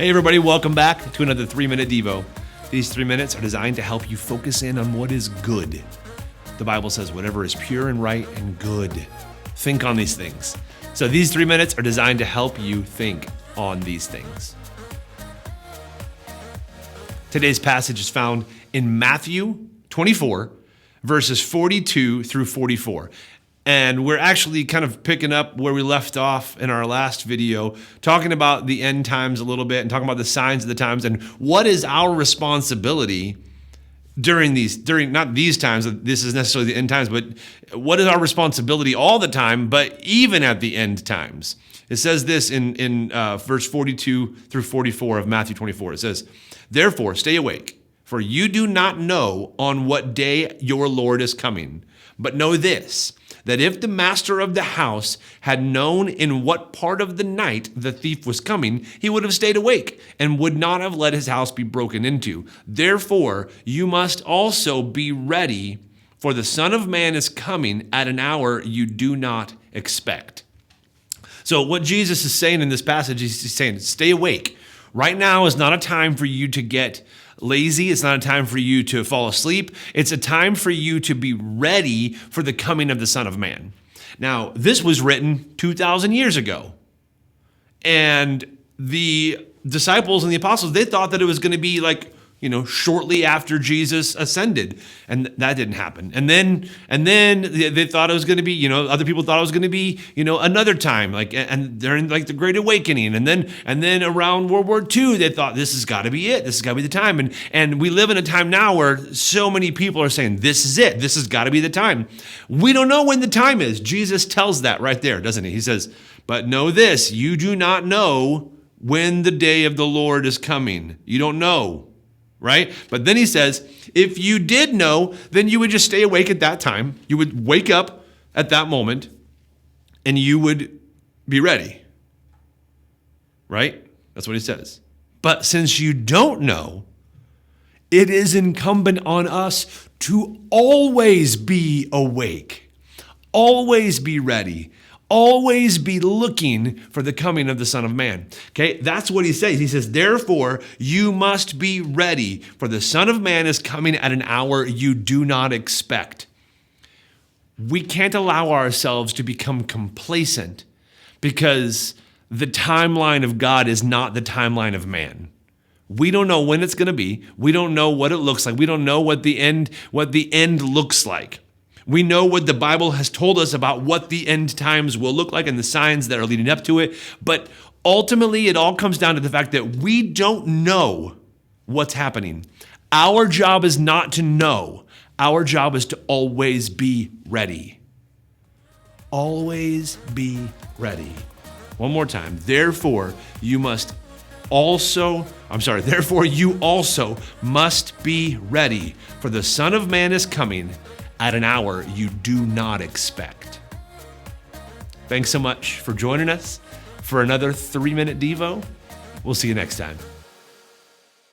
Hey everybody, welcome back to another 3-Minute Devo. These 3 minutes are designed to help you focus in on what is good. The Bible says whatever is pure and right and good. Think on these things. So these 3 minutes are designed to help you think on these things. Today's passage is found in Matthew 24, verses 42 through 44. And we're actually kind of picking up where we left off in our last video, talking about the end times a little bit and talking about the signs of the times and what is our responsibility during not these times, this is necessarily the end times, but what is our responsibility all the time, but even at the end times? It says this in verse 42 through 44 of Matthew 24. It says, "Therefore, stay awake, for you do not know on what day your Lord is coming. But know this, that if the master of the house had known in what part of the night the thief was coming, he would have stayed awake and would not have let his house be broken into. Therefore, you must also be ready, for the Son of Man is coming at an hour you do not expect." So what Jesus is saying in this passage, he's saying, stay awake. Right now is not a time for you to get lazy. It's not a time for you to fall asleep. It's a time for you to be ready for the coming of the Son of Man. Now, this was written 2,000 years ago. And the disciples and the apostles, they thought that it was going to be shortly after Jesus ascended. And that didn't happen. And then they thought it was going to be, other people thought it was going to be, another time, and during the Great Awakening. And then around World War II, they thought this has got to be it. This has got to be the time. And we live in a time now where so many people are saying, this is it. This has got to be the time. We don't know when the time is. Jesus tells that right there, doesn't he? He says, "But know this, you do not know when the day of the Lord is coming." You don't know. Right? But then he says, if you did know, then you would just stay awake at that time. You would wake up at that moment and you would be ready. Right? That's what he says. But since you don't know, it is incumbent on us to always be awake, always be ready, always be looking for the coming of the Son of Man. Okay, that's what he says. He says, therefore, you must be ready, for the Son of Man is coming at an hour you do not expect. We can't allow ourselves to become complacent because the timeline of God is not the timeline of man. We don't know when it's going to be. We don't know what it looks like. We don't know what the end looks like. We know what the Bible has told us about what the end times will look like and the signs that are leading up to it. But ultimately, it all comes down to the fact that we don't know what's happening. Our job is not to know. Our job is to always be ready. Always be ready. One more time. Therefore, you also must be ready, for the Son of Man is coming at an hour you do not expect. Thanks so much for joining us for another 3-Minute Devo. We'll see you next time.